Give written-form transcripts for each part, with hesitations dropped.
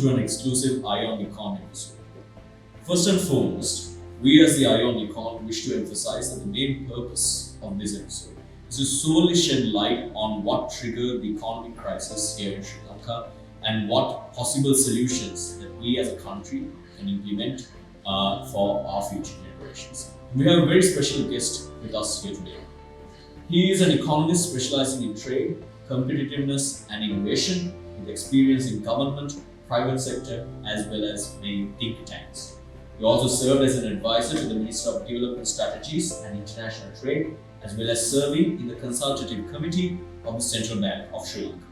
to an exclusive Ion Econ episode. First and foremost, we as the Ion Econ wish to emphasize that the main purpose of this episode is to solely shed light on what triggered the economic crisis here in Sri Lanka and what possible solutions that we as a country can implement for our future generations. We have a very special guest with us here today. He is an economist specializing in trade, competitiveness and innovation with experience in government, private sector as well as many think tanks. He also served as an advisor to the Minister of Development Strategies and International Trade as well as serving in the Consultative Committee of the Central Bank of Sri Lanka.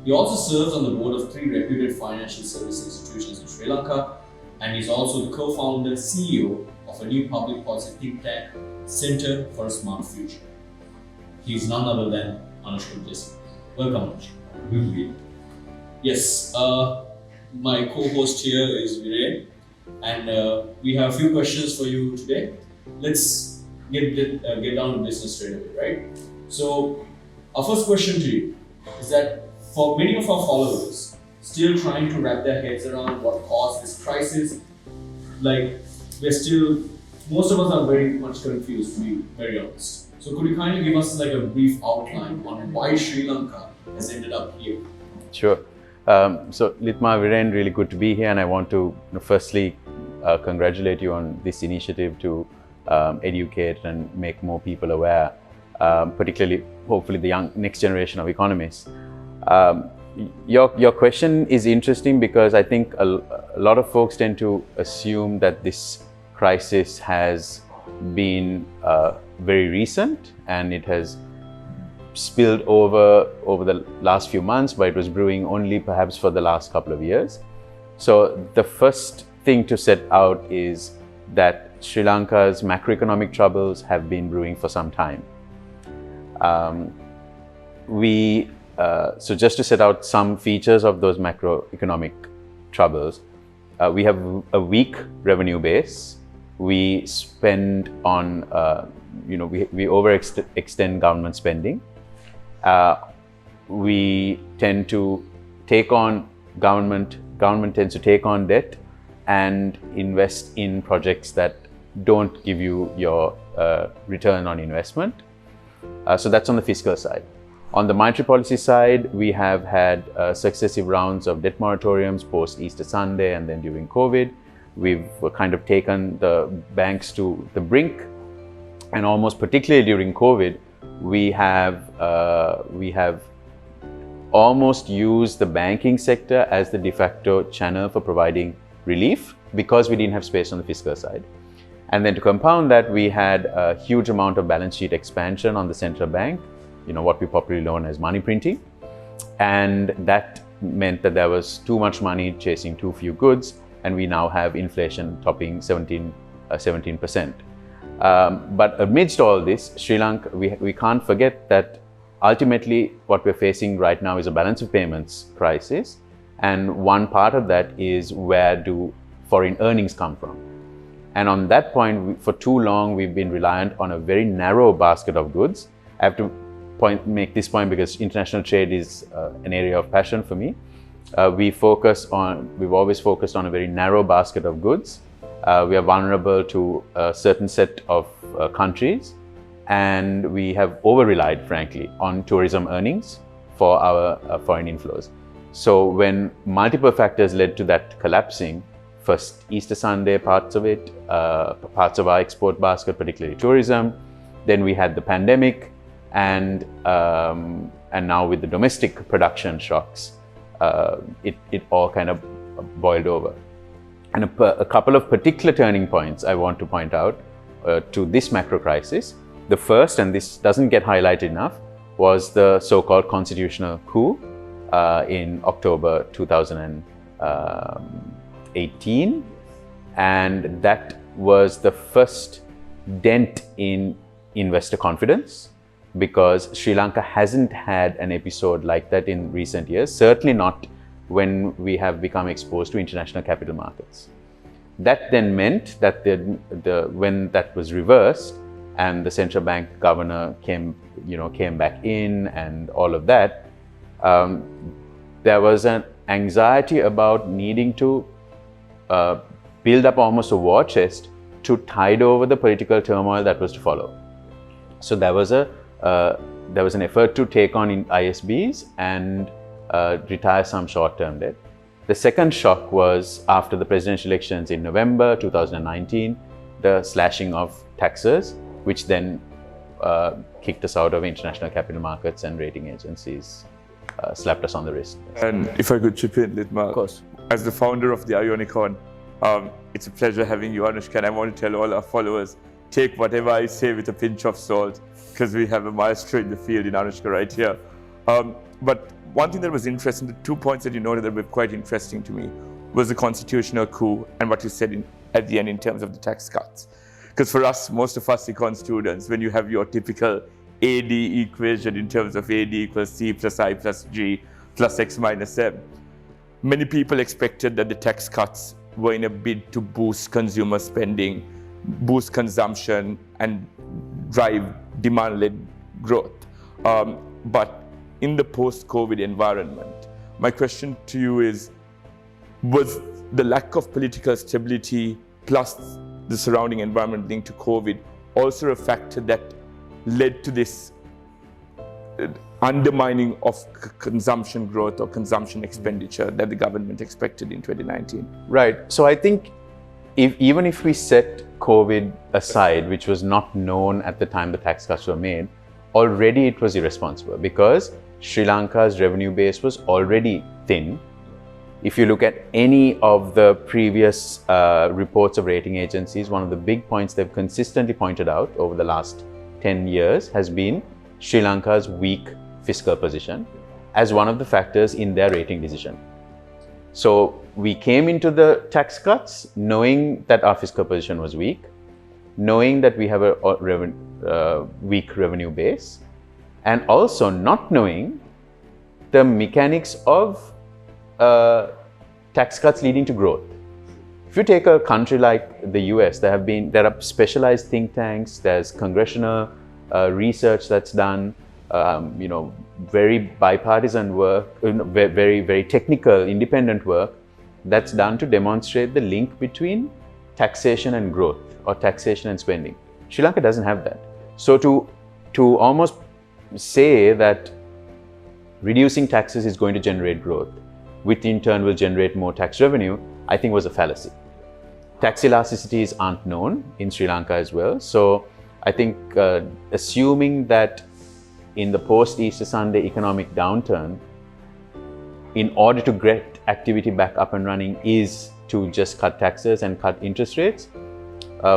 He also serves on the board of 3 reputed financial service institutions in Sri Lanka and is also the co-founder CEO of a new public policy think tank, Center for a Smart Future. He is none other than Anushka Wijesinha. Welcome, Anushka. Good to be here. Yes, my co-host here is Viren, and we have a few questions for you today. Let's get down to business straight away, right? So, our first question to you is that for many of our followers, still trying to wrap their heads around what caused this crisis, most of us are very much confused, to be very honest. So could you kindly give us like a brief outline on why Sri Lanka has ended up here? Sure. So Lithmal, Viren, really good to be here, and I want to firstly congratulate you on this initiative to educate and make more people aware, particularly hopefully the next generation of economists. Your question is interesting because I think a lot of folks tend to assume that this crisis has been very recent and it has spilled over the last few months, but it was brewing only perhaps for the last couple of years. So the first thing to set out is that Sri Lanka's macroeconomic troubles have been brewing for some time. So just to set out some features of those macroeconomic troubles, we have a weak revenue base. We spend on, we overextend government spending. We tend to take on government tends to take on debt and invest in projects that don't give you your return on investment. So that's on the fiscal side. On the monetary policy side, we have had successive rounds of debt moratoriums post Easter Sunday and then during COVID. We've kind of taken the banks to the brink, and almost particularly during COVID, we have almost used the banking sector as the de facto channel for providing relief because we didn't have space on the fiscal side. And then to compound that, we had a huge amount of balance sheet expansion on the central bank, what we popularly known as money printing. And that meant that there was too much money chasing too few goods, and we now have inflation topping 17%. But amidst all this, Sri Lanka, we can't forget that ultimately what we're facing right now is a balance of payments crisis. And one part of that is where do foreign earnings come from? And on that point, for too long, we've been reliant on a very narrow basket of goods. I have to make this point because international trade is an area of passion for me. We've always focused on a very narrow basket of goods. We are vulnerable to a certain set of countries, and we have over-relied, frankly, on tourism earnings for our foreign inflows. So when multiple factors led to that collapsing, first Easter Sunday, parts of it, parts of our export basket, particularly tourism, then we had the pandemic, and now with the domestic production shocks, it all kind of boiled over. And a couple of particular turning points I want to point out to this macro crisis. The first, and this doesn't get highlighted enough, was the so-called constitutional coup in October 2018. And that was the first dent in investor confidence, because Sri Lanka hasn't had an episode like that in recent years, certainly not when we have become exposed to international capital markets. That then meant that when that was reversed and the central bank governor came back in and all of that, there was an anxiety about needing to build up almost a war chest to tide over the political turmoil that was to follow. So there was an effort to take on in ISBs and retire some short-term debt. The second shock was after the presidential elections in November 2019, the slashing of taxes, which then kicked us out of international capital markets, and rating agencies slapped us on the wrist. And if I could chip in, Lithmal, Of course. as the founder of the Econ, it's a pleasure having you, Anushka, and I want to tell all our followers, take whatever I say with a pinch of salt, because we have a maestro in the field in Anushka right here. But one thing that was interesting, the 2 points that you noted that were quite interesting to me, was the constitutional coup and what you said at the end in terms of the tax cuts. Because for us, most of us Econ students, when you have your typical AD equation in terms of AD equals C plus I plus G plus X minus M, many people expected that the tax cuts were in a bid to boost consumer spending, boost consumption, and drive demand-led growth. But in the post-COVID environment, my question to you is, was the lack of political stability plus the surrounding environment linked to COVID also a factor that led to this undermining of consumption growth or consumption expenditure that the government expected in 2019? Right. So I think even if we set COVID aside, which was not known at the time the tax cuts were made, already it was irresponsible because Sri Lanka's revenue base was already thin. If you look at any of the previous reports of rating agencies, one of the big points they've consistently pointed out over the last 10 years has been Sri Lanka's weak fiscal position as one of the factors in their rating decision. So we came into the tax cuts knowing that our fiscal position was weak, knowing that we have a weak revenue base, and also not knowing the mechanics of tax cuts leading to growth. If you take a country like the US, there are specialized think tanks, there's congressional research that's done, very bipartisan work, very, very technical, independent work that's done to demonstrate the link between taxation and growth or taxation and spending. Sri Lanka doesn't have that. So to almost say that reducing taxes is going to generate growth, which in turn will generate more tax revenue, I think was a fallacy. Tax elasticities aren't known in Sri Lanka as well. So I think assuming that in the post-Easter Sunday economic downturn, in order to get activity back up and running is to just cut taxes and cut interest rates,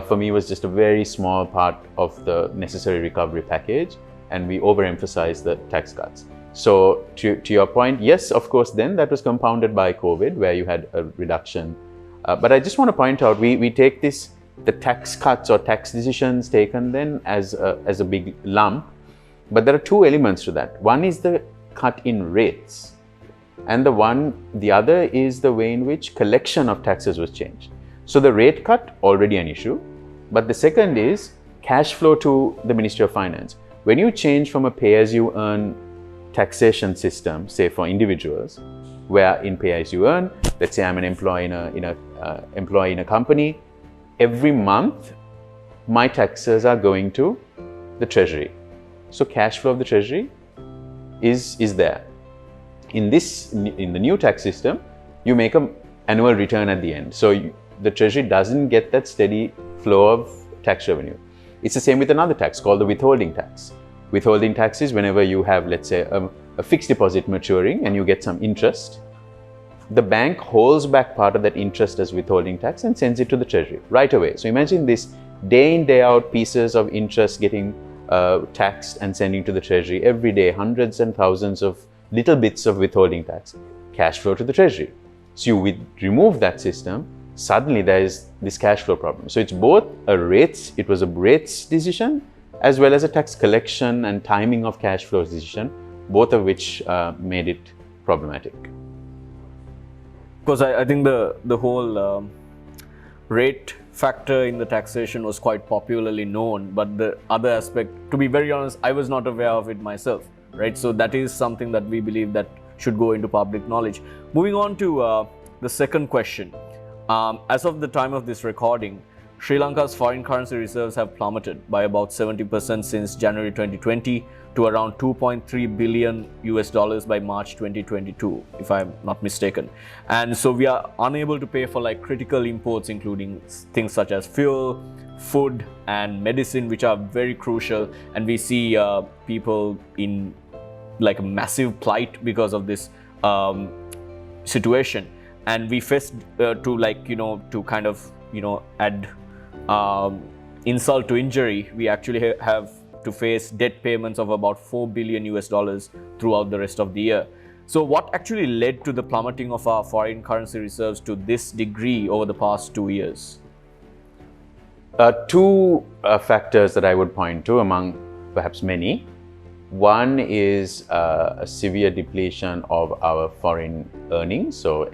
for me was just a very small part of the necessary recovery package, and we overemphasized the tax cuts. So to your point, yes, of course, then that was compounded by COVID, where you had a reduction. But I just want to point out, we take the tax cuts or tax decisions taken then as a big lump, but there are two elements to that. One is the cut in rates, and the other is the way in which collection of taxes was changed. So the rate cut, already an issue, but the second is cash flow to the Ministry of Finance. When you change from a pay-as-you-earn taxation system, say for individuals, where in pay-as-you-earn, let's say I'm an employee in a company, every month my taxes are going to the treasury. So cash flow of the treasury is there. In the new tax system, you make an annual return at the end. So the treasury doesn't get that steady flow of tax revenue. It's the same with another tax called the withholding tax. Withholding tax is whenever you have, let's say, a fixed deposit maturing and you get some interest, the bank holds back part of that interest as withholding tax and sends it to the treasury right away. So imagine this day in, day out pieces of interest getting taxed and sending to the treasury every day, hundreds and thousands of little bits of withholding tax, cash flow to the treasury. So you remove that system, suddenly there is this cash flow problem. So it's both it was a rates decision as well as a tax collection and timing of cash flows decision, both of which made it problematic. Because I think the whole rate factor in the taxation was quite popularly known, but the other aspect, to be very honest, I was not aware of it myself, right? So that is something that we believe that should go into public knowledge. Moving on to the second question. As of the time of this recording, Sri Lanka's foreign currency reserves have plummeted by about 70% since January 2020 to around $2.3 billion by March 2022, if I'm not mistaken. And so we are unable to pay for like critical imports, including things such as fuel, food, and medicine, which are very crucial. And we see people in like a massive plight because of this situation. And we faced to kind of add insult to injury, we actually have to face debt payments of about $4 billion throughout the rest of the year. So what actually led to the plummeting of our foreign currency reserves to this degree over the past 2 years? Two factors that I would point to among perhaps many. One is a severe depletion of our foreign earnings. So,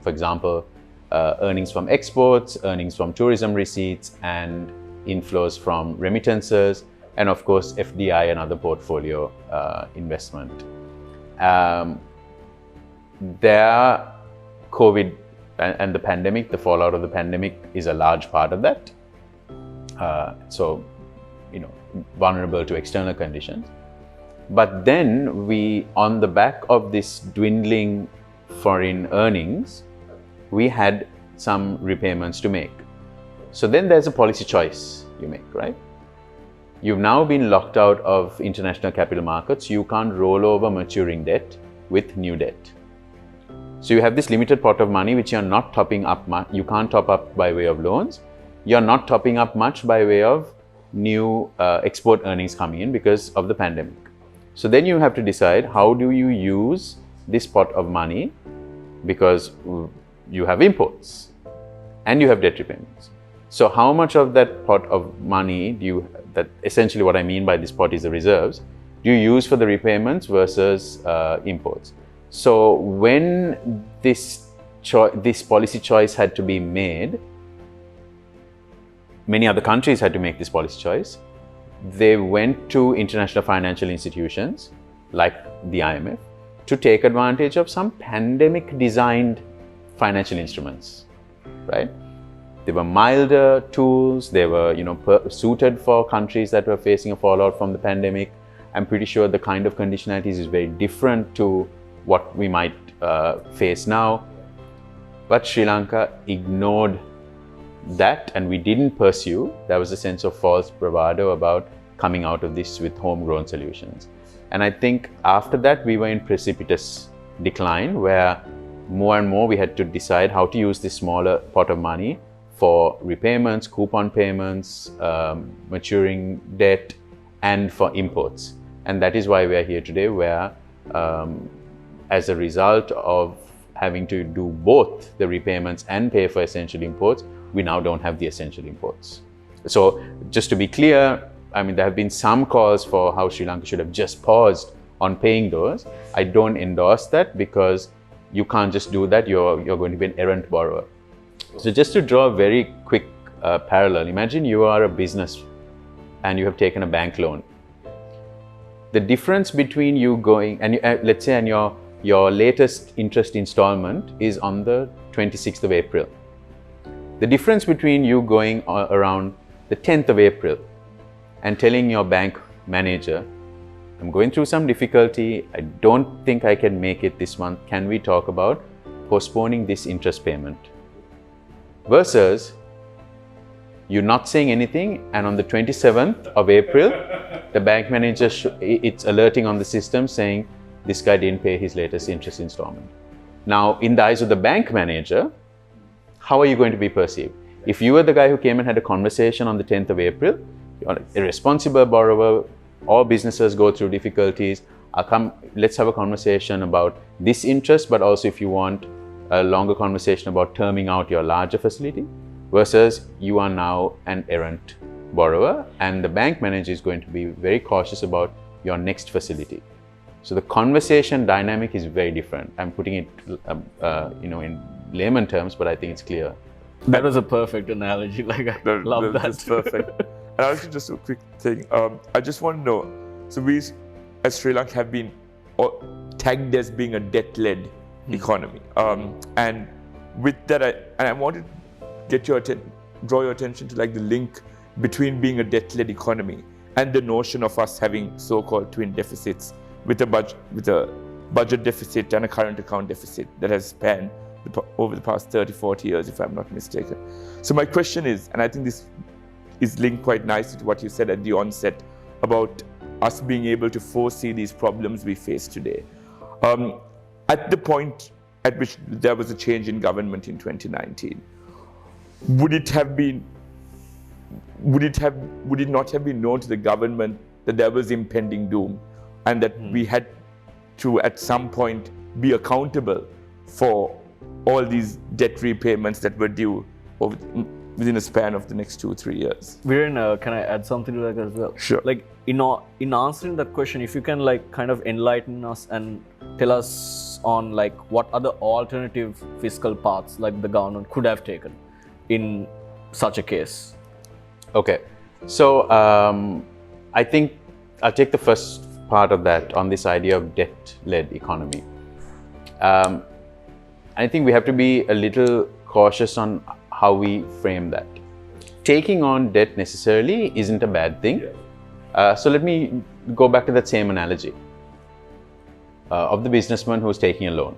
for example, earnings from exports, earnings from tourism receipts, and inflows from remittances, and of course FDI and other portfolio investment. COVID and the pandemic, the fallout of the pandemic is a large part of that. So, vulnerable to external conditions. But then we, on the back of this dwindling foreign earnings, we had some repayments to make. So then there's a policy choice you make, right? You've now been locked out of international capital markets. You can't roll over maturing debt with new debt. So you have this limited pot of money which you're not topping up much. You can't top up by way of loans. You're not topping up much by way of new export earnings coming in because of the pandemic. So then you have to decide, how do you use this pot of money, because you have imports and you have debt repayments. So how much of that pot of money that essentially what I mean by this pot is the reserves, do you use for the repayments versus imports? So when this policy choice had to be made, many other countries had to make this policy choice. They went to international financial institutions like the IMF to take advantage of some pandemic designed financial instruments, right? They were milder tools. They were, suited for countries that were facing a fallout from the pandemic. I'm pretty sure the kind of conditionalities is very different to what we might face now. But Sri Lanka ignored that, and we didn't pursue. There was a sense of false bravado about coming out of this with homegrown solutions. And I think after that, we were in precipitous decline, where more and more we had to decide how to use this smaller pot of money for repayments, coupon payments, maturing debt, and for imports. And that is why we are here today, where as a result of having to do both the repayments and pay for essential imports, we now don't have the essential imports. So just to be clear, there have been some calls for how Sri Lanka should have just paused on paying those. I don't endorse that, because you can't just do that. You're going to be an errant borrower. So just to draw a very quick parallel, imagine you are a business and you have taken a bank loan. The difference between you going and let's say your latest interest installment is on the 26th of April. The difference between you going around the 10th of April and telling your bank manager, I'm going through some difficulty, I don't think I can make it this month, can we talk about postponing this interest payment? Versus you're not saying anything, and on the 27th of April, the bank manager, it's alerting on the system saying, this guy didn't pay his latest interest installment. Now, in the eyes of the bank manager, how are you going to be perceived? If you were the guy who came and had a conversation on the 10th of April, you're an irresponsible borrower, all businesses go through difficulties, let's have a conversation about this interest, but also if you want a longer conversation about terming out your larger facility, versus you are now an errant borrower, and the bank manager is going to be very cautious about your next facility. So the conversation dynamic is very different. I'm putting it, in layman terms, but I think it's clear. That was a perfect analogy. I love that. That's perfect. And also, just a quick thing. I just want to know. So we, as Sri Lanka, have been tagged as being a debt-led economy. And with that, I wanted to get draw your attention to like the link between being a debt-led economy and the notion of us having so-called twin deficits with a budget deficit and a current account deficit that has spanned over the past 30-40 years, if I'm not mistaken. So my question is, and I think this is linked quite nicely to what you said at the onset about us being able to foresee these problems we face today. At the point at which there was a change in government in 2019, would it not have been known to the government that there was impending doom and that we had to at some point be accountable for all these debt repayments that were due within a span of the next 2-3 years? Viren, can I add something to that as well? Sure. Like in answering that question, if you can like kind of enlighten us and tell us on like what other alternative fiscal paths like the government could have taken in such a case. Okay, so I think I'll take the first part of that on this idea of debt-led economy. I think we have to be a little cautious on how we frame that. Taking on debt necessarily isn't a bad thing. So let me go back to that same analogy of the businessman who's taking a loan.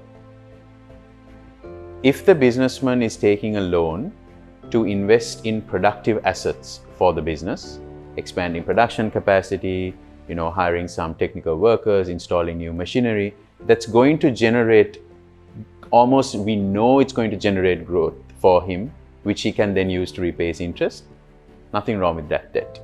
If the businessman is taking a loan to invest in productive assets for the business, expanding production capacity, hiring some technical workers, installing new machinery, that's going to generate we know it's going to generate growth for him, which he can then use to repay his interest. Nothing wrong with that debt.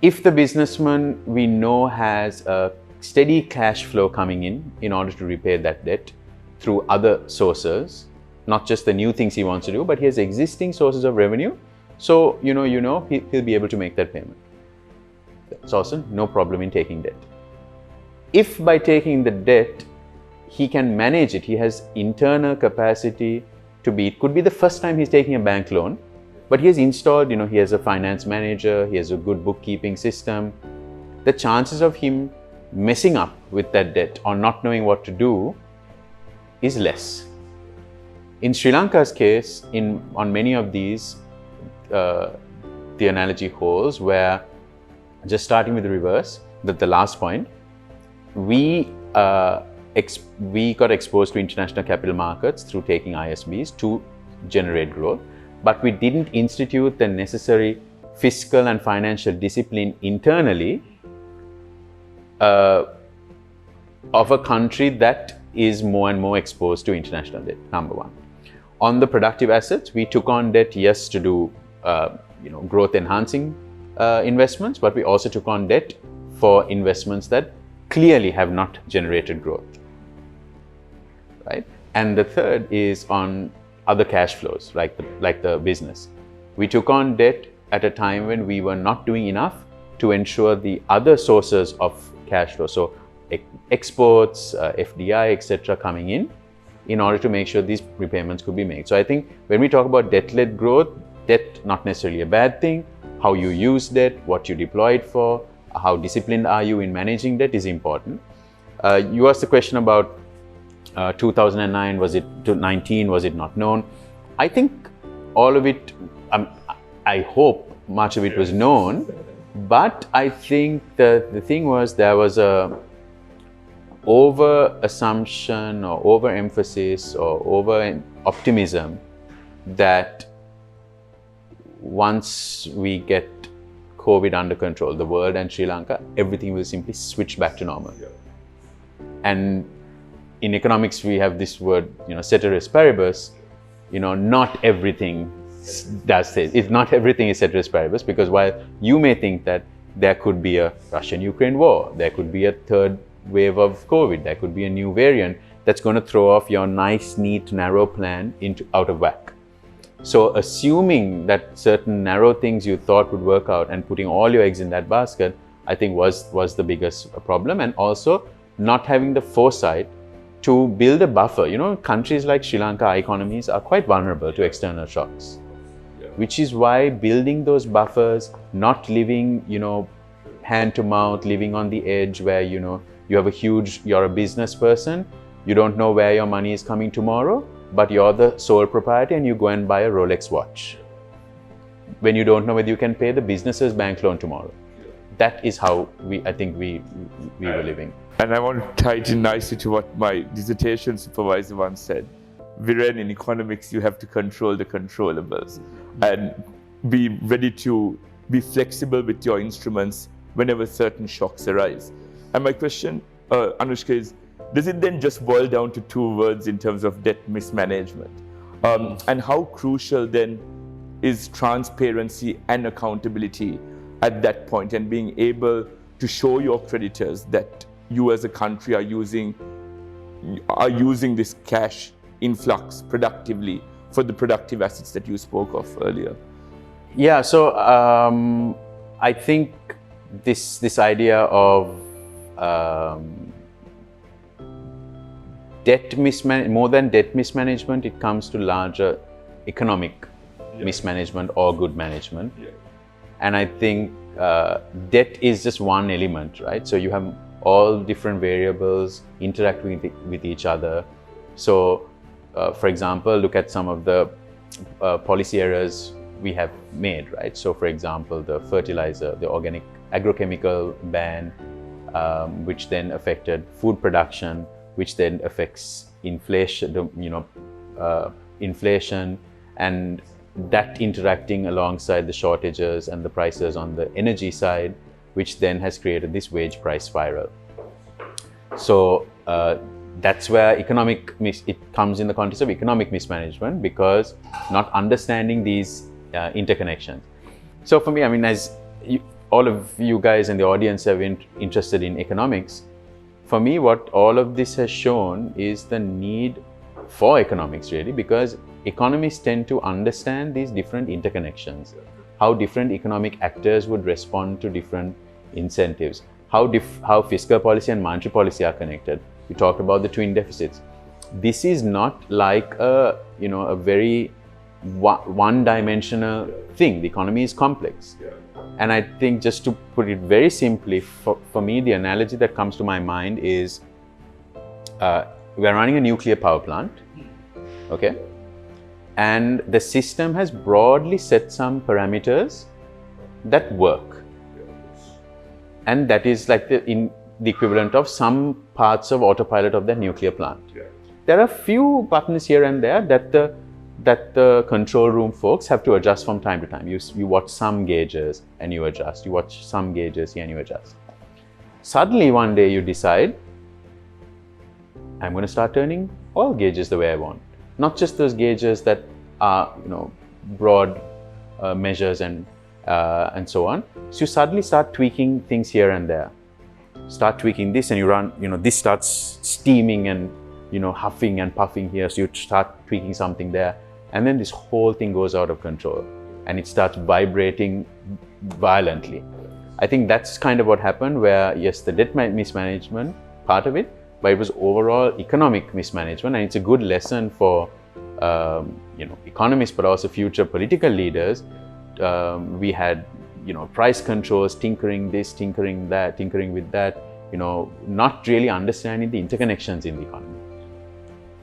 If the businessman we know has a steady cash flow coming in order to repay that debt through other sources, not just the new things he wants to do, but he has existing sources of revenue, so he'll be able to make that payment. That's also no problem in taking debt. If by taking the debt he can manage it, he has internal capacity it could be the first time he's taking a bank loan, but he has installed, he has a finance manager, he has a good bookkeeping system. The chances of him messing up with that debt or not knowing what to do is less. In Sri Lanka's case, on many of these, the analogy holds where, just starting with the reverse, the last point, we got exposed to international capital markets through taking ISBs to generate growth, but we didn't institute the necessary fiscal and financial discipline internally of a country that is more and more exposed to international debt, number one. On the productive assets, we took on debt, yes, to do growth enhancing investments, but we also took on debt for investments that clearly have not generated growth. Right? And the third is on other cash flows, like the business. We took on debt at a time when we were not doing enough to ensure the other sources of cash flow, so exports, FDI, etc., coming in order to make sure these repayments could be made. So I think when we talk about debt-led growth, debt not necessarily a bad thing. How you use debt, what you deploy it for, how disciplined are you in managing debt is important. You asked the question about 2009, was it 19, was it not known? I think all of it, I hope much of it was known, but I think the thing was there was a over assumption or over emphasis or over optimism that once we get COVID under control, the world and Sri Lanka, everything will simply switch back to normal. And in economics, we have this word, ceteris paribus. Not everything does this. Not everything is ceteris paribus, because while you may think that there could be a Russian-Ukraine war, there could be a third wave of COVID, there could be a new variant that's going to throw off your nice, neat, narrow plan out of whack. So assuming that certain narrow things you thought would work out and putting all your eggs in that basket, I think was the biggest problem. And also not having the foresight to build a buffer. Countries like Sri Lanka economies are quite vulnerable to external shocks, which is why building those buffers, not living, hand to mouth, living on the edge where, you're a business person, you don't know where your money is coming tomorrow, but you're the sole proprietor and you go and buy a Rolex watch when you don't know whether you can pay the business's bank loan tomorrow. That is how I think we were living. And I want to tie it in nicely to what my dissertation supervisor once said. Viren, in economics, you have to control the controllables and be ready to be flexible with your instruments whenever certain shocks arise. And my question, Anushka, is, does it then just boil down to two words in terms of debt mismanagement? And how crucial then is transparency and accountability at that point, and being able to show your creditors that you as a country are using this cash influx productively for the productive assets that you spoke of earlier? Yeah, so I think this idea of more than debt mismanagement, it comes to larger economic mismanagement or good management. And I think debt is just one element, right? So you have all different variables interacting with each other. So, for example, look at some of the policy errors we have made, right? So, for example, the fertilizer, the organic agrochemical ban, which then affected food production, which then affects inflation, inflation, and that interacting alongside the shortages and the prices on the energy side, which then has created this wage price spiral. So that's where it comes in the context of economic mismanagement, because not understanding these interconnections. So for me, I mean, as all of you guys in the audience have been interested in economics, for me, what all of this has shown is the need for economics, really, because economists tend to understand these different interconnections, how different economic actors would respond to different incentives, how fiscal policy and monetary policy are connected. We talked about the twin deficits. This is not like a very one-dimensional thing. The economy is complex. And I think, just to put it very simply, for me, the analogy that comes to my mind is we're running a nuclear power plant, okay? And the system has broadly set some parameters that work. And that is like the equivalent of some parts of autopilot of that nuclear plant. There are a few buttons here and there that the control room folks have to adjust from time to time. You watch some gauges and you adjust. You watch some gauges here and you adjust. Suddenly one day you decide, I'm going to start turning all gauges the way I want. Not just those gauges that are, broad measures and so on. So you suddenly start tweaking things here and there. Start tweaking this, and you run, this starts steaming and, huffing and puffing here. So you start tweaking something there. And then this whole thing goes out of control and it starts vibrating violently. I think that's kind of what happened, where, yes, the debt mismanagement, part of it, but it was overall economic mismanagement. And it's a good lesson for economists, but also future political leaders. We had price controls, tinkering this, tinkering that, tinkering with that, not really understanding the interconnections in the economy.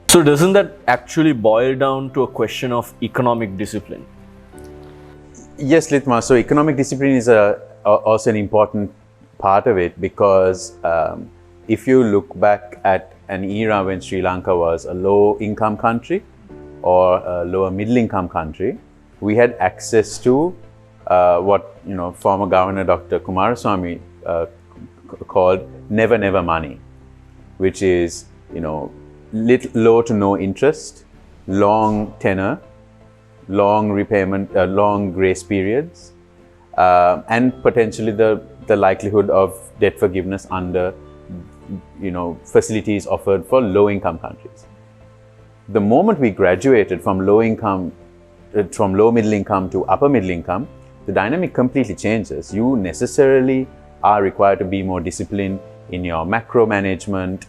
So doesn't that actually boil down to a question of economic discipline? Yes, Lithmal. So economic discipline is also an important part of it, because if you look back at an era when Sri Lanka was a low-income country or a lower middle-income country, we had access to what former Governor Dr. Kumaraswamy called never never money, which is low to no interest, long tenor, long repayment, long grace periods, and potentially the likelihood of debt forgiveness under facilities offered for low-income countries. The moment we graduated from low middle income to upper middle income, the dynamic completely changes. You necessarily are required to be more disciplined in your macro management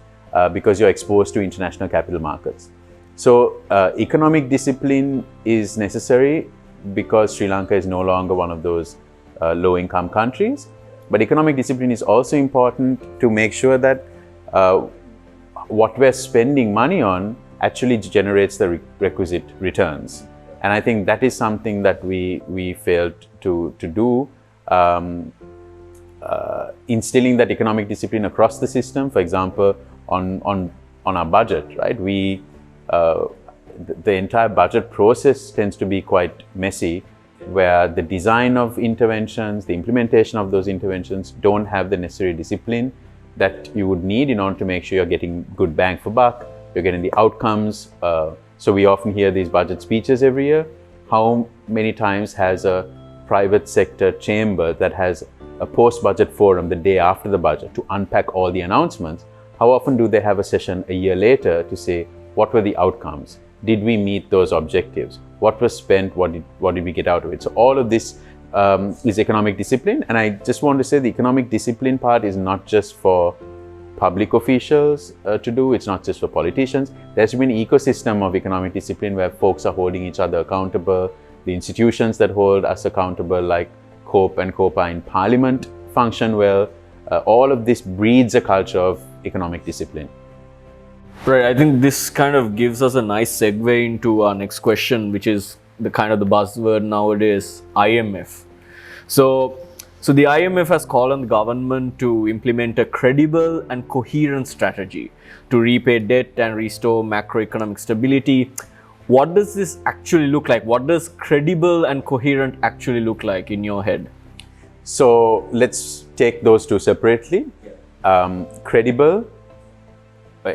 because you're exposed to international capital markets. So economic discipline is necessary because Sri Lanka is no longer one of those low-income countries. But economic discipline is also important to make sure that what we're spending money on actually generates the requisite returns. And I think that is something that we failed to do. Instilling that economic discipline across the system, for example, on our budget, right? The entire budget process tends to be quite messy, where the design of interventions, the implementation of those interventions don't have the necessary discipline that you would need in order to make sure you're getting good bang for buck, you're getting the outcomes. So we often hear these budget speeches every year. How many times has a private sector chamber that has a post-budget forum the day after the budget to unpack all the announcements? How often do they have a session a year later to say, what were the outcomes? Did we meet those objectives? What was spent? What did we get out of it? So all of this is economic discipline. And I just want to say the economic discipline part is not just for public officials to do. It's not just for politicians. There should be an ecosystem of economic discipline where folks are holding each other accountable. The institutions that hold us accountable, like COPE and COPA in Parliament, function well. All of this breeds a culture of economic discipline. Right, I think this kind of gives us a nice segue into our next question, which is the kind of the buzzword nowadays, IMF. So the IMF has called on the government to implement a credible and coherent strategy to repay debt and restore macroeconomic stability. What does this actually look like? What does credible and coherent actually look like in your head? So let's take those two separately. Credible,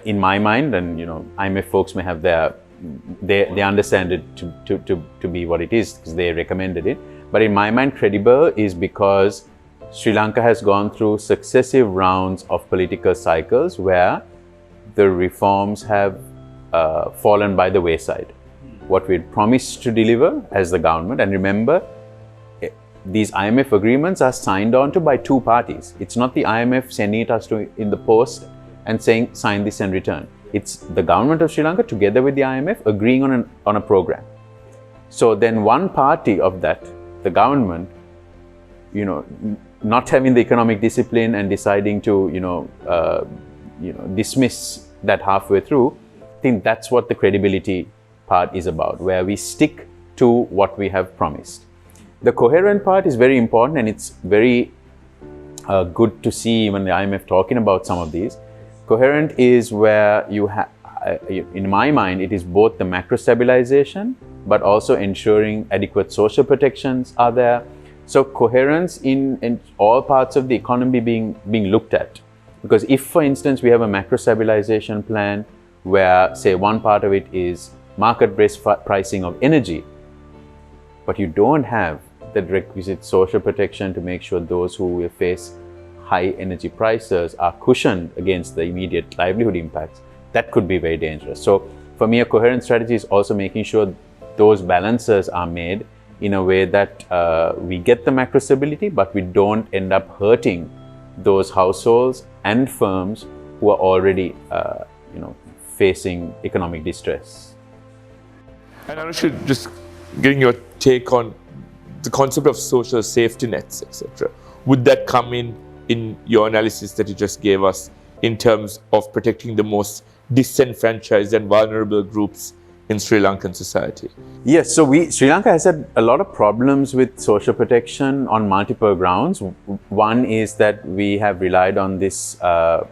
in my mind, and IMF folks may have they understand it to be what it is because they recommended it. But in my mind, credible is because Sri Lanka has gone through successive rounds of political cycles where the reforms have fallen by the wayside. What we had promised to deliver as the government, and remember, these IMF agreements are signed on to by two parties. It's not the IMF sending it us in the post and saying, sign this and return. It's the government of Sri Lanka together with the IMF agreeing on a program. So then one party of that, the government, not having the economic discipline and deciding to, dismiss that halfway through, I think that's what the credibility part is about, where we stick to what we have promised. The coherent part is very important, and it's very good to see even the IMF talking about some of these. Coherent is where you have, in my mind, it is both the macro stabilization, but also ensuring adequate social protections are there. So coherence in all parts of the economy being looked at. Because if, for instance, we have a macro stabilization plan where, say, one part of it is market-based pricing of energy, but you don't have the requisite social protection to make sure those who will face high energy prices are cushioned against the immediate livelihood impacts, that could be very dangerous. So for me, a coherent strategy is also making sure those balances are made in a way that we get the macro stability, but we don't end up hurting those households and firms who are already facing economic distress. And Anushka, just getting your take on the concept of social safety nets, etc. Would that come in your analysis that you just gave us in terms of protecting the most disenfranchised and vulnerable groups in Sri Lankan society? Yes, so Sri Lanka has had a lot of problems with social protection on multiple grounds. One is that we have relied on this, the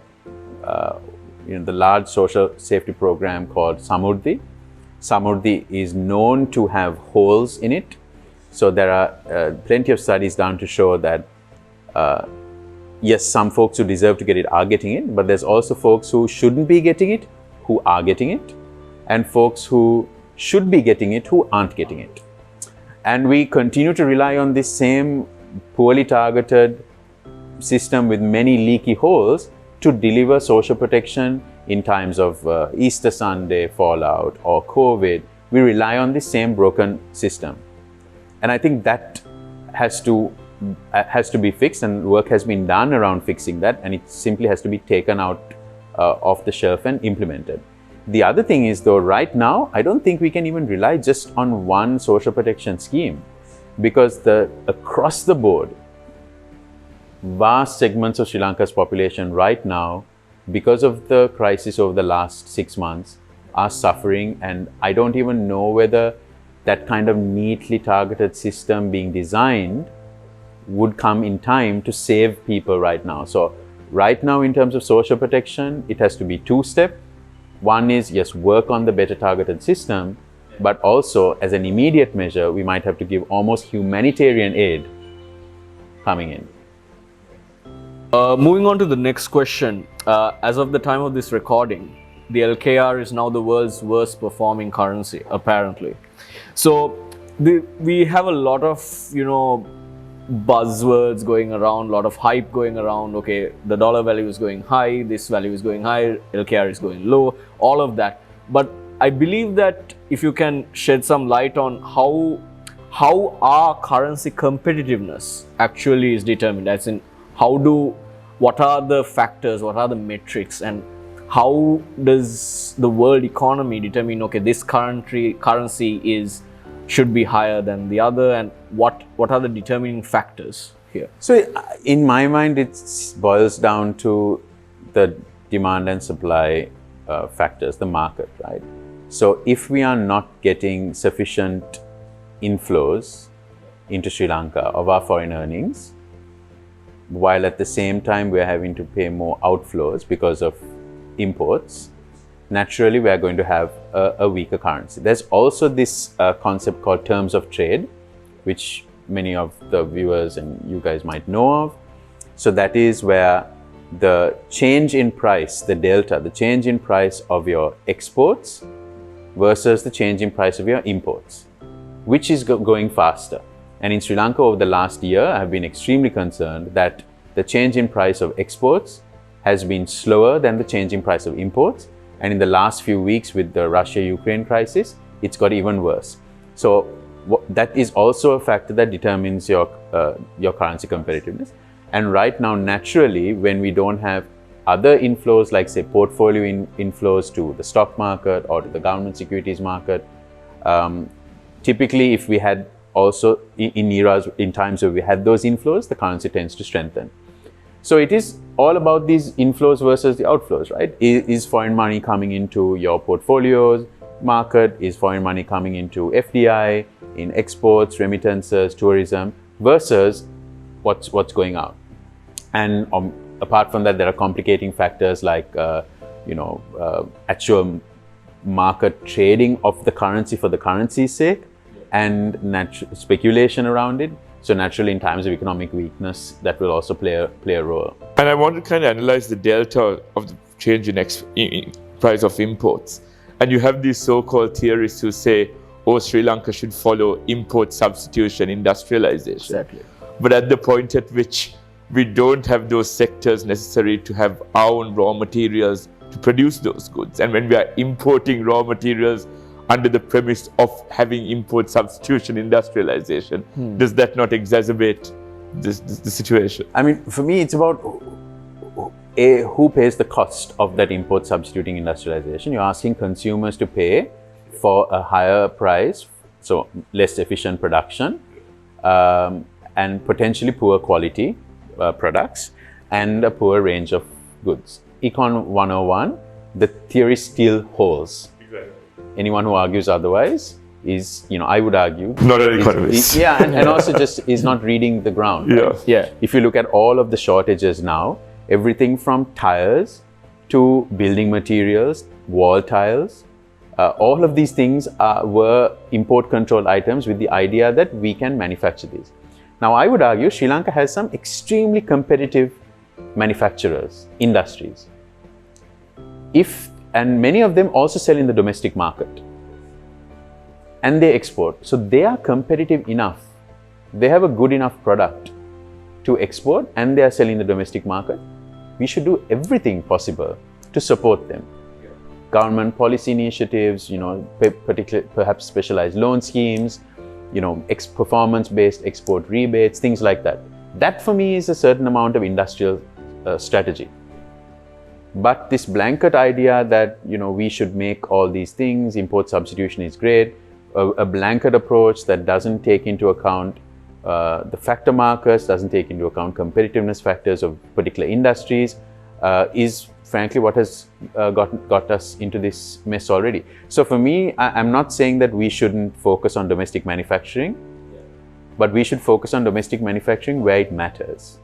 large social safety program called Samurdhi. Samurdhi is known to have holes in it. So there are plenty of studies done to show that yes, some folks who deserve to get it are getting it, but there's also folks who shouldn't be getting it, who are getting it, and folks who should be getting it, who aren't getting it. And we continue to rely on this same poorly targeted system with many leaky holes to deliver social protection in times of Easter Sunday fallout or COVID. We rely on this same broken system. And I think that has to be fixed, and work has been done around fixing that, and it simply has to be taken out off the shelf and implemented. The other thing is, though, right now, I don't think we can even rely just on one social protection scheme, because across the board, vast segments of Sri Lanka's population right now because of the crisis over the last 6 months, are suffering, and I don't even know whether that kind of neatly targeted system being designed would come in time to save people right now. So right now, in terms of social protection, it has to be two-step. One is, yes, work on the better targeted system, but also as an immediate measure, we might have to give almost humanitarian aid coming in. Moving on to the next question. As of the time of this recording, the LKR is now the world's worst performing currency, apparently. So we have a lot of, buzzwords going around, a lot of hype going around. Okay, the dollar value is going high, this value is going high, LKR is going low, all of that. But I believe that if you can shed some light on how our currency competitiveness actually is determined, as in what are the factors, what are the metrics, and how does the world economy determine, okay, this currency should be higher than the other, and what are the determining factors here? So in my mind, it boils down to the demand and supply factors, the market, right? So if we are not getting sufficient inflows into Sri Lanka of our foreign earnings, while at the same time we're having to pay more outflows because of imports, naturally we are going to have a weaker currency. There's also this concept called terms of trade, which many of the viewers and you guys might know of. So that is where the change in price, the delta, the change in price of your exports versus the change in price of your imports, which is going faster. And in Sri Lanka over the last year, I have been extremely concerned that the change in price of exports has been slower than the change in price of imports. And in the last few weeks with the Russia-Ukraine crisis, it's got even worse. So that is also a factor that determines your currency competitiveness. And right now, naturally, when we don't have other inflows like, say, portfolio inflows to the stock market or to the government securities market, typically if we had also in times where we had those inflows, the currency tends to strengthen. So it is all about these inflows versus the outflows, right? Is foreign money coming into your portfolios market? Is foreign money coming into FDI, in exports, remittances, tourism, versus what's going out? And apart from that, there are complicating factors like, actual market trading of the currency for the currency's sake, and speculation around it. So naturally, in times of economic weakness, that will also play a role. And I want to kind of analyze the delta of the change in price of imports. And you have these so-called theorists who say, oh, Sri Lanka should follow import substitution, industrialization. Exactly. But at the point at which we don't have those sectors necessary to have our own raw materials to produce those goods. And when we are importing raw materials under the premise of having import substitution, industrialization, does that not exacerbate the situation? I mean, for me, it's about who pays the cost of that import substituting industrialization. You're asking consumers to pay for a higher price, so less efficient production, and potentially poor quality products, and a poor range of goods. Econ 101, the theory still holds. Anyone who argues otherwise is, I would argue, not an economist. And also just is not reading the ground. Yeah. Right? Yeah. If you look at all of the shortages now, everything from tires to building materials, wall tiles, all of these things were import controlled items with the idea that we can manufacture these. Now, I would argue Sri Lanka has some extremely competitive manufacturers, industries. And many of them also sell in the domestic market. And they export. So they are competitive enough. They have a good enough product to export, and they are selling in the domestic market. We should do everything possible to support them. Yeah. Government policy initiatives, perhaps specialized loan schemes, performance-based export rebates, things like that. That for me is a certain amount of industrial strategy. But this blanket idea that, we should make all these things, import substitution is great, a blanket approach that doesn't take into account the factor markers, doesn't take into account competitiveness factors of particular industries, is frankly what has got us into this mess already. So for me, I'm not saying that we shouldn't focus on domestic manufacturing, but we should focus on domestic manufacturing where it matters.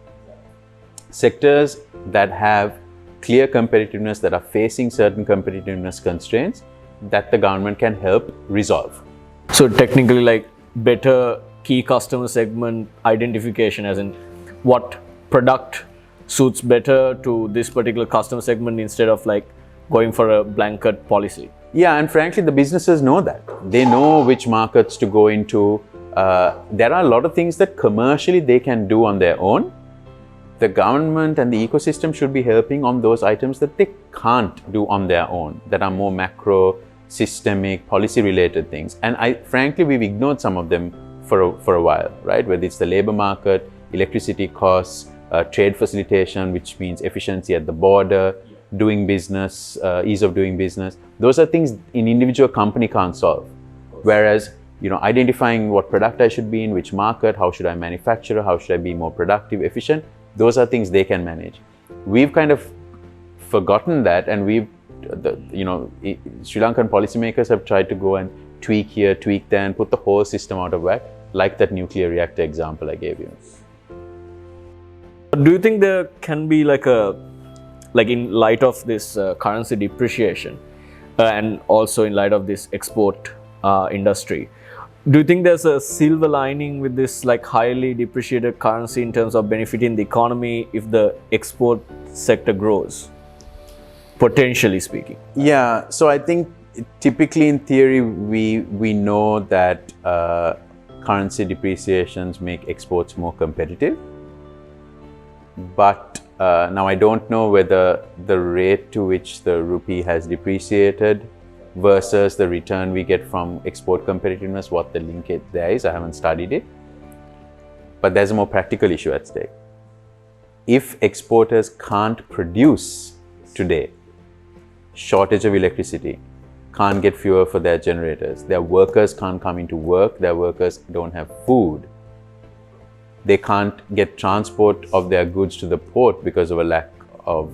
Sectors that have clear competitiveness, that are facing certain competitiveness constraints, that the government can help resolve. So technically, like better key customer segment identification, as in what product suits better to this particular customer segment instead of like going for a blanket policy. Yeah, and frankly, the businesses know that. They know which markets to go into. There are a lot of things that commercially they can do on their own. The government and the ecosystem should be helping on those items that they can't do on their own, that are more macro, systemic, policy-related things. And frankly, we've ignored some of them for a while, right? Whether it's the labor market, electricity costs, trade facilitation, which means efficiency at the border, doing business, ease of doing business. Those are things an individual company can't solve. Whereas, identifying what product I should be in, which market, how should I manufacture, how should I be more productive, efficient, those are things they can manage. We've kind of forgotten that, and Sri Lankan policymakers have tried to go and tweak here, tweak there, and put the whole system out of whack, like that nuclear reactor example I gave you. Do you think there can be like in light of this currency depreciation and also in light of this export industry, do you think there's a silver lining with this like highly depreciated currency in terms of benefiting the economy if the export sector grows, potentially speaking? Yeah, so I think typically in theory we know that currency depreciations make exports more competitive. But now I don't know whether the rate to which the rupee has depreciated versus the return we get from export competitiveness, what the linkage there is. I haven't studied it. But there's a more practical issue at stake. If exporters can't produce today, shortage of electricity, can't get fuel for their generators, their workers can't come into work, their workers don't have food, they can't get transport of their goods to the port because of a lack of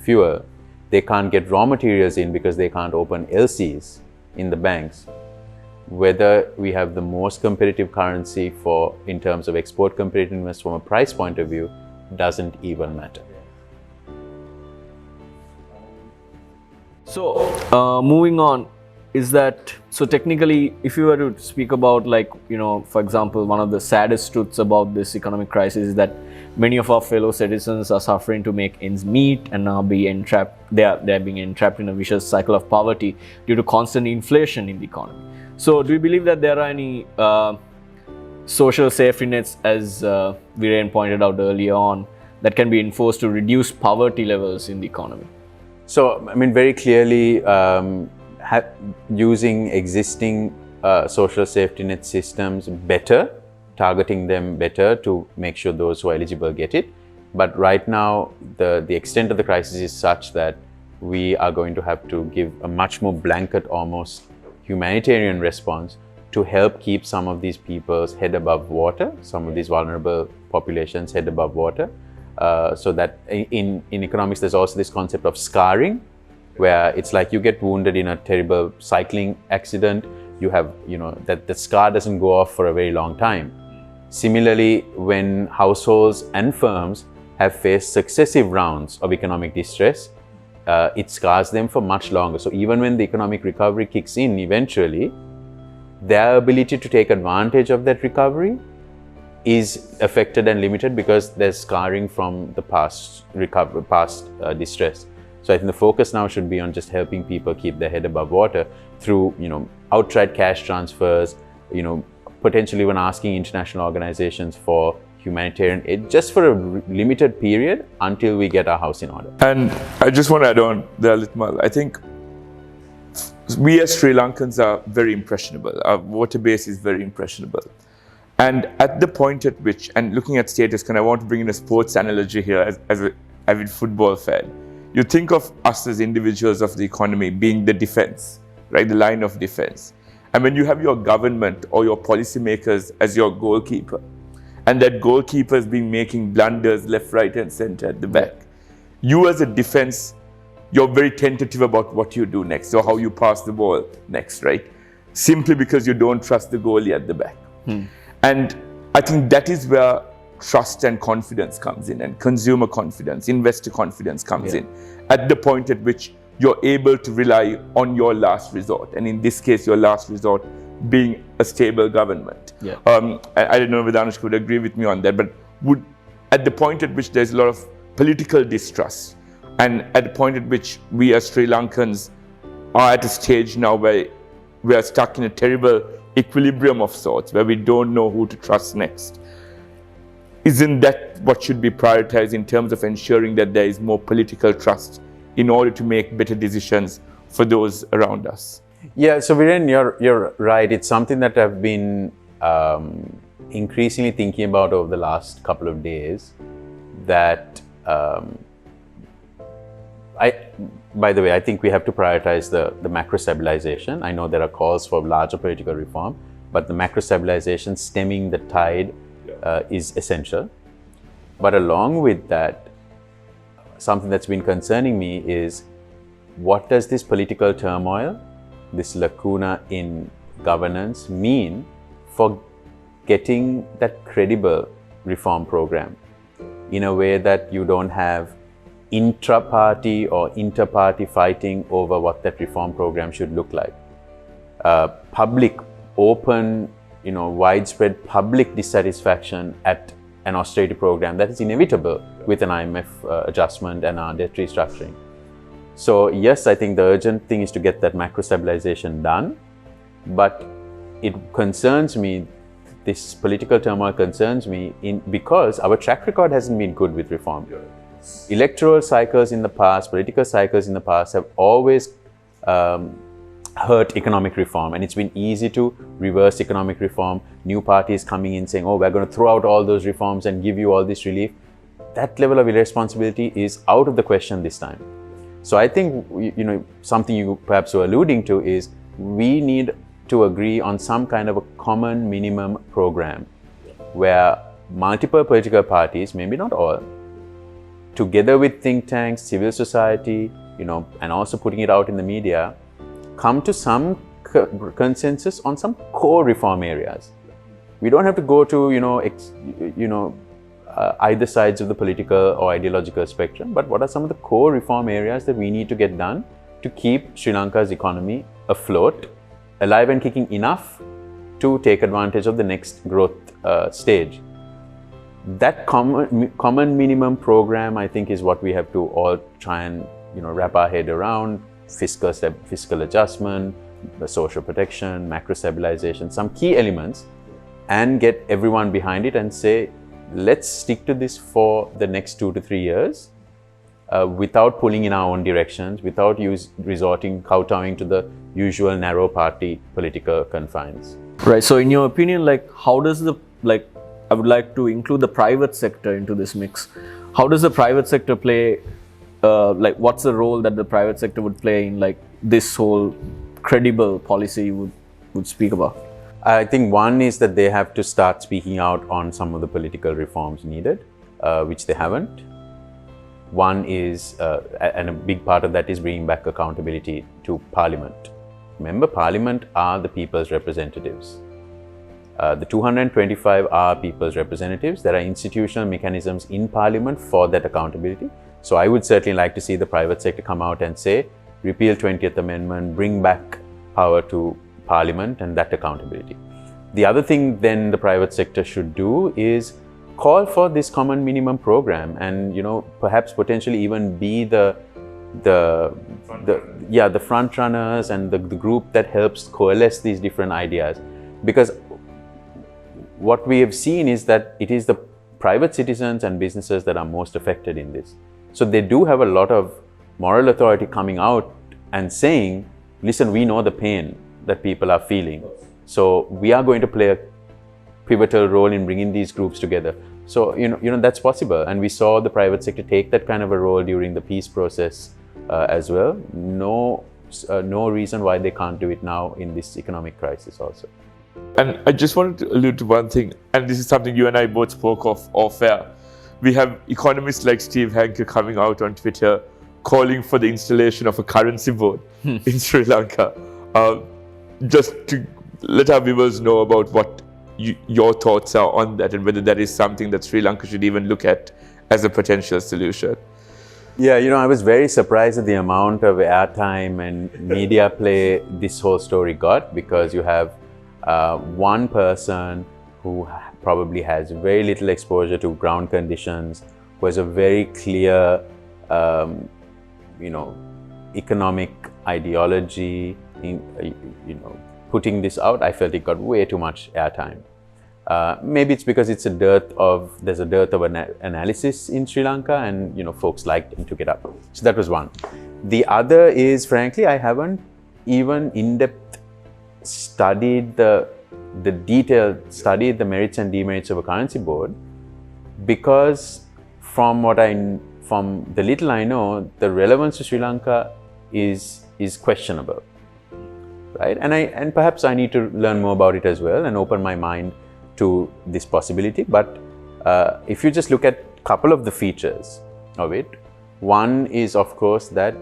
fuel. They can't get raw materials in because they can't open LCs in the banks. Whether we have the most competitive currency in terms of export competitiveness from a price point of view doesn't even matter. So moving on, so technically, if you were to speak about for example, one of the saddest truths about this economic crisis is that many of our fellow citizens are suffering to make ends meet and now they're being entrapped in a vicious cycle of poverty due to constant inflation in the economy. So do you believe that there are any social safety nets, as Viren pointed out earlier on, that can be enforced to reduce poverty levels in the economy? So, I mean, very clearly, using existing social safety net systems better, targeting them better to make sure those who are eligible get it. But right now, the extent of the crisis is such that we are going to have to give a much more blanket, almost humanitarian response to help keep some of these people's head above water, some of these vulnerable populations' head above water. So that in economics, there's also this concept of scarring, where it's like you get wounded in a terrible cycling accident, you have, that the scar doesn't go off for a very long time. Similarly, when households and firms have faced successive rounds of economic distress, it scars them for much longer. So even when the economic recovery kicks in eventually, their ability to take advantage of that recovery is affected and limited because there's scarring from the past distress. So I think the focus now should be on just helping people keep their head above water through, outright cash transfers, potentially even asking international organizations for humanitarian aid just for a limited period until we get our house in order. And I just want to add on there, Lithmal. I think we as Sri Lankans are very impressionable. Our voter base is very impressionable. And at the point at which, and looking at status, I want to bring in a sports analogy here as an avid football fan. You think of us as individuals of the economy being the defense, right? The line of defense. And when you have your government or your policymakers as your goalkeeper, and that goalkeeper has been making blunders left, right, and center at the back, you as a defense, you're very tentative about what you do next or how you pass the ball next, right? Simply because you don't trust the goalie at the back. And I think that is where trust and confidence comes in, and consumer confidence, investor confidence comes in, at the point at which you're able to rely on your last resort. And in this case, your last resort being a stable government. I don't know whether Anushka would agree with me on that, but at the point at which there's a lot of political distrust, and at the point at which we as Sri Lankans are at a stage now where we are stuck in a terrible equilibrium of sorts, where we don't know who to trust next. Isn't that what should be prioritized in terms of ensuring that there is more political trust in order to make better decisions for those around us? Yeah, so Viren, you're right. It's something that I've been increasingly thinking about over the last couple of days. That by the way, I think we have to prioritize the macro stabilization. I know there are calls for larger political reform, but the macro stabilization, stemming the tide, is essential. But along with that, something that's been concerning me is, what does this political turmoil, this lacuna in governance, mean for getting that credible reform program in a way that you don't have intra-party or inter-party fighting over what that reform program should look like. Public, open, widespread public dissatisfaction at an austerity program that is inevitable with an IMF adjustment and our debt restructuring. So yes, I think the urgent thing is to get that macro stabilization done, but it concerns me, this political turmoil concerns me because our track record hasn't been good with reform. Electoral cycles in the past, political cycles in the past have always hurt economic reform, and it's been easy to reverse economic reform. New parties coming in saying, oh, we're going to throw out all those reforms and give you all this relief. That level of irresponsibility is out of the question this time. So I think, something you perhaps were alluding to is, we need to agree on some kind of a common minimum program where multiple political parties, maybe not all, together with think tanks, civil society, and also putting it out in the media, come to some consensus on some core reform areas. We don't have to go to, either sides of the political or ideological spectrum, but what are some of the core reform areas that we need to get done to keep Sri Lanka's economy afloat, alive and kicking enough to take advantage of the next growth stage. That common minimum program, I think, is what we have to all try and wrap our head around. Fiscal adjustment, social protection, macro stabilization, some key elements, and get everyone behind it and say, let's stick to this for the next 2 to 3 years, without pulling in our own directions, without kowtowing to the usual narrow party political confines. Right. So in your opinion, how does I would like to include the private sector into this mix. How does the private sector play, what's the role that the private sector would play in this whole credible policy you would speak about? I think one is that they have to start speaking out on some of the political reforms needed, which they haven't. One is, and a big part of that is bringing back accountability to Parliament. Remember, Parliament are the people's representatives. The 225 are people's representatives. There are institutional mechanisms in Parliament for that accountability. So I would certainly like to see the private sector come out and say, repeal 20th Amendment, bring back power to Parliament and that accountability. The other thing then the private sector should do is call for this common minimum program, and perhaps potentially even be the front runners and the group that helps coalesce these different ideas. Because what we have seen is that it is the private citizens and businesses that are most affected in this. So they do have a lot of moral authority coming out and saying, listen, we know the pain that people are feeling. So we are going to play a pivotal role in bringing these groups together. So, that's possible. And we saw the private sector take that kind of a role during the peace process as well. No reason why they can't do it now in this economic crisis also. And I just wanted to allude to one thing, and this is something you and I both spoke of off air, we have economists like Steve Hanke coming out on Twitter calling for the installation of a currency board in Sri Lanka. Just to let our viewers know about what your thoughts are on that and whether that is something that Sri Lanka should even look at as a potential solution. Yeah, I was very surprised at the amount of airtime and media play this whole story got, because you have one person who probably has very little exposure to ground conditions, who has a very clear, economic ideology, putting this out. I felt it got way too much airtime. Maybe it's because there's a dearth of analysis in Sri Lanka, and folks liked and took it up. So that was one. The other is, frankly, I haven't even in-depth studied the merits and demerits of a currency board, because from the little I know, the relevance to Sri Lanka is questionable, right? And perhaps I need to learn more about it as well and open my mind to this possibility. But if you just look at a couple of the features of it, one is, of course, that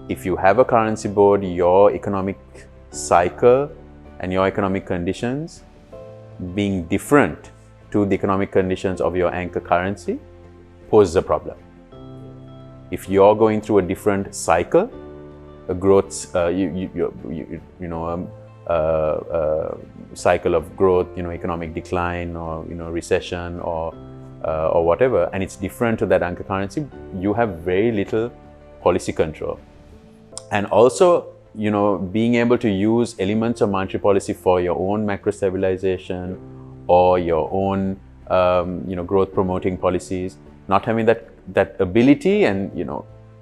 if you have a currency board, your economic cycle and your economic conditions being different to the economic conditions of your anchor currency poses a problem. If you're going through a different cycle, a growth, cycle of growth, economic decline or recession or whatever, and it's different to that anchor currency, you have very little policy control. And also, being able to use elements of monetary policy for your own macro stabilization or your own, growth promoting policies, not having that ability, and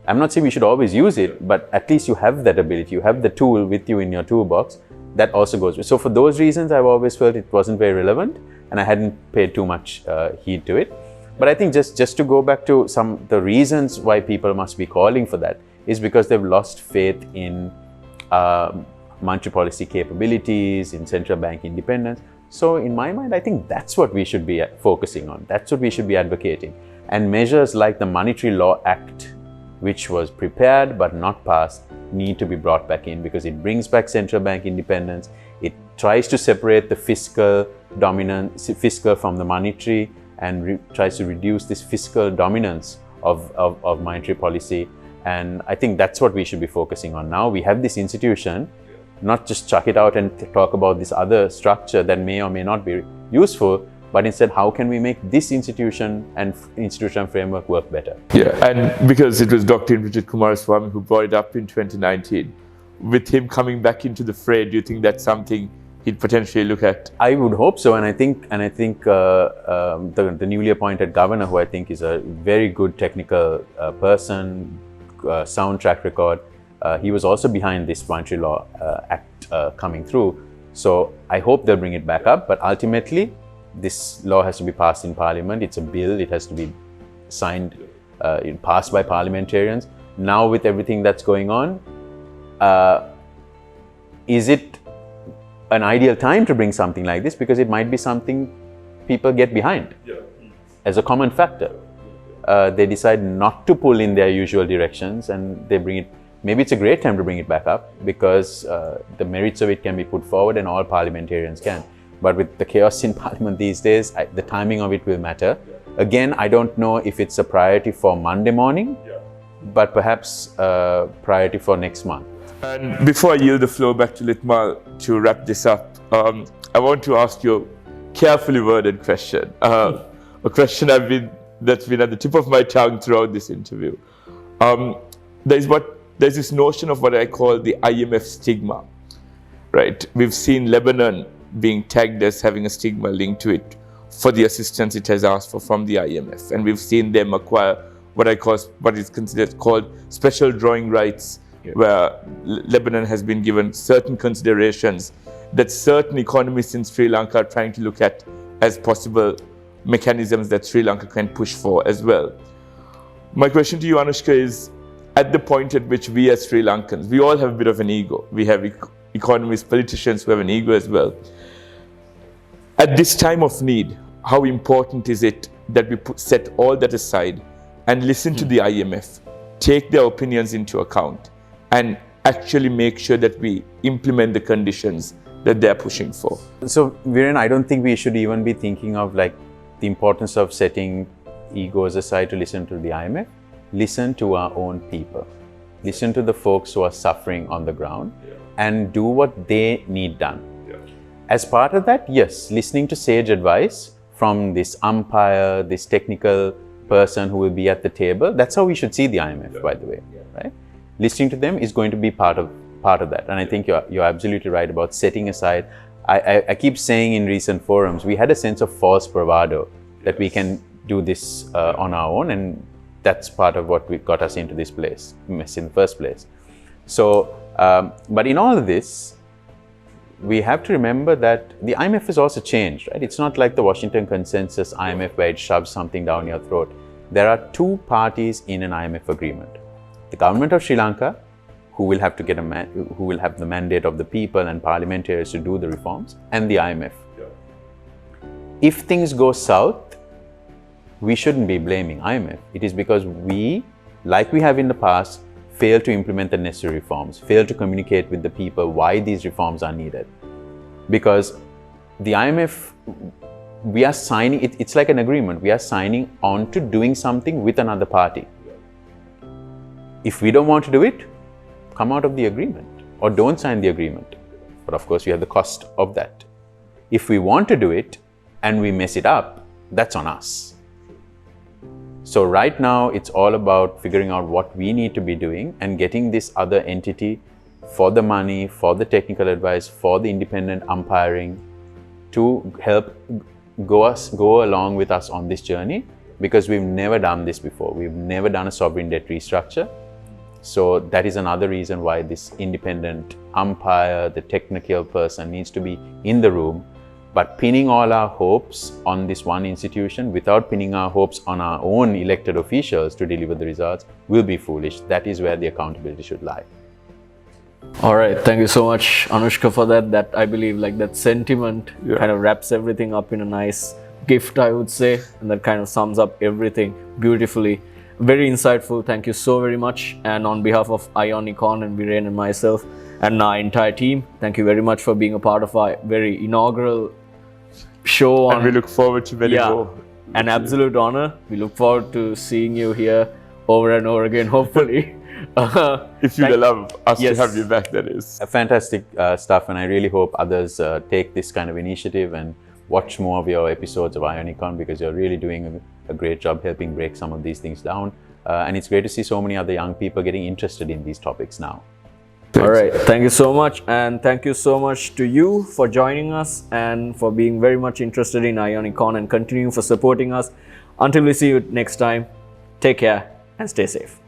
I'm not saying we should always use it, but at least you have that ability, you have the tool with you in your toolbox. That also goes with. So for those reasons, I've always felt it wasn't very relevant, and I hadn't paid too much heed to it. But I think just to go back to the reasons why people must be calling for that is because they've lost faith in monetary policy capabilities, in central bank independence. So in my mind, I think that's what we should be focusing on. That's what we should be advocating. And measures like the Monetary Law Act, which was prepared but not passed, need to be brought back in, because it brings back central bank independence. It tries to separate the fiscal from the monetary, and tries to reduce this fiscal dominance of monetary policy. And I think that's what we should be focusing on now. We have this institution, not just chuck it out and talk about this other structure that may or may not be useful, but instead, how can we make this institution and institutional framework work better? Yeah, and because it was Dr. Indrajit Kumaraswamy who brought it up in 2019, with him coming back into the fray, do you think that's something he'd potentially look at? I would hope so, and I think the newly appointed governor, who I think is a very good technical person, sound track record, he was also behind this Monetary Law Act coming through. So I hope they'll bring it back up, but ultimately, this law has to be passed in Parliament. It's a bill. It has to be signed, passed by parliamentarians. Now, with everything that's going on, is it an ideal time to bring something like this? Because it might be something people get behind as a common factor. They decide not to pull in their usual directions, and they bring it. Maybe it's a great time to bring it back up, because the merits of it can be put forward and all parliamentarians can. But with the chaos in Parliament these days, the timing of it will matter. Again, I don't know if it's a priority for Monday morning, but perhaps a priority for next month. And before I yield the floor back to Lithmal to wrap this up, I want to ask you a carefully worded question. A question that's been at the tip of my tongue throughout this interview. There's this notion of what I call the IMF stigma, right? We've seen Lebanon being tagged as having a stigma linked to it for the assistance it has asked for from the IMF, and we've seen them acquire what is considered called special drawing rights, where Lebanon has been given certain considerations that certain economists in Sri Lanka are trying to look at as possible mechanisms that Sri Lanka can push for as well. My question to you, Anushka, is at the point at which we as Sri Lankans, we all have a bit of an ego. We have economists, politicians who have an ego as well. At this time of need, how important is it that we set all that aside and listen to the IMF, take their opinions into account, and actually make sure that we implement the conditions that they're pushing for. So, Viren, I don't think we should even be thinking of like the importance of setting egos aside to listen to the IMF. Listen to our own people. Listen to the folks who are suffering on the ground and do what they need done. As part of that, yes, listening to sage advice from this umpire, this technical person who will be at the table. That's how we should see the IMF, by the way, right? Listening to them is going to be part of that. And I think you're absolutely right about setting aside. I keep saying in recent forums, we had a sense of false bravado that we can do this on our own, and that's part of what got us into this mess in the first place. So, but in all of this, we have to remember that the IMF has also changed, right? It's not like the Washington Consensus IMF where it shoves something down your throat. There are two parties in an IMF agreement. The government of Sri Lanka, who will have to get who will have the mandate of the people and parliamentarians to do the reforms, and the IMF. If things go south, we shouldn't be blaming IMF. It is because we, like we have in the past, fail to implement the necessary reforms, fail to communicate with the people why these reforms are needed. Because the IMF, we are signing, it's like an agreement, we are signing on to doing something with another party. If we don't want to do it, come out of the agreement or don't sign the agreement. But of course, we have the cost of that. If we want to do it and we mess it up, that's on us. So right now, it's all about figuring out what we need to be doing and getting this other entity for the money, for the technical advice, for the independent umpiring to help go along with us on this journey, because we've never done this before. We've never done a sovereign debt restructure. So that is another reason why this independent umpire, the technical person, needs to be in the room. But pinning all our hopes on this one institution without pinning our hopes on our own elected officials to deliver the results will be foolish. That is where the accountability should lie. All right, thank you so much, Anushka, for that. That I believe like that sentiment kind of wraps everything up in a nice gift, I would say, and that kind of sums up everything beautifully. Very insightful. Thank you so very much. And on behalf of Econ and Viren and myself and our entire team, thank you very much for being a part of our very inaugural show. And we look forward to many more. An absolute honor. We look forward to seeing you here over and over again, hopefully. If you'd allow us to have you back, that is. Fantastic stuff, and I really hope others take this kind of initiative and watch more of your episodes of Econ, because you're really doing a great job helping break some of these things down. And it's great to see so many other young people getting interested in these topics now. All right, thank you so much, and thank you so much to you for joining us and for being very much interested in Econ and continuing for supporting us. Until we see you next time, take care and stay safe.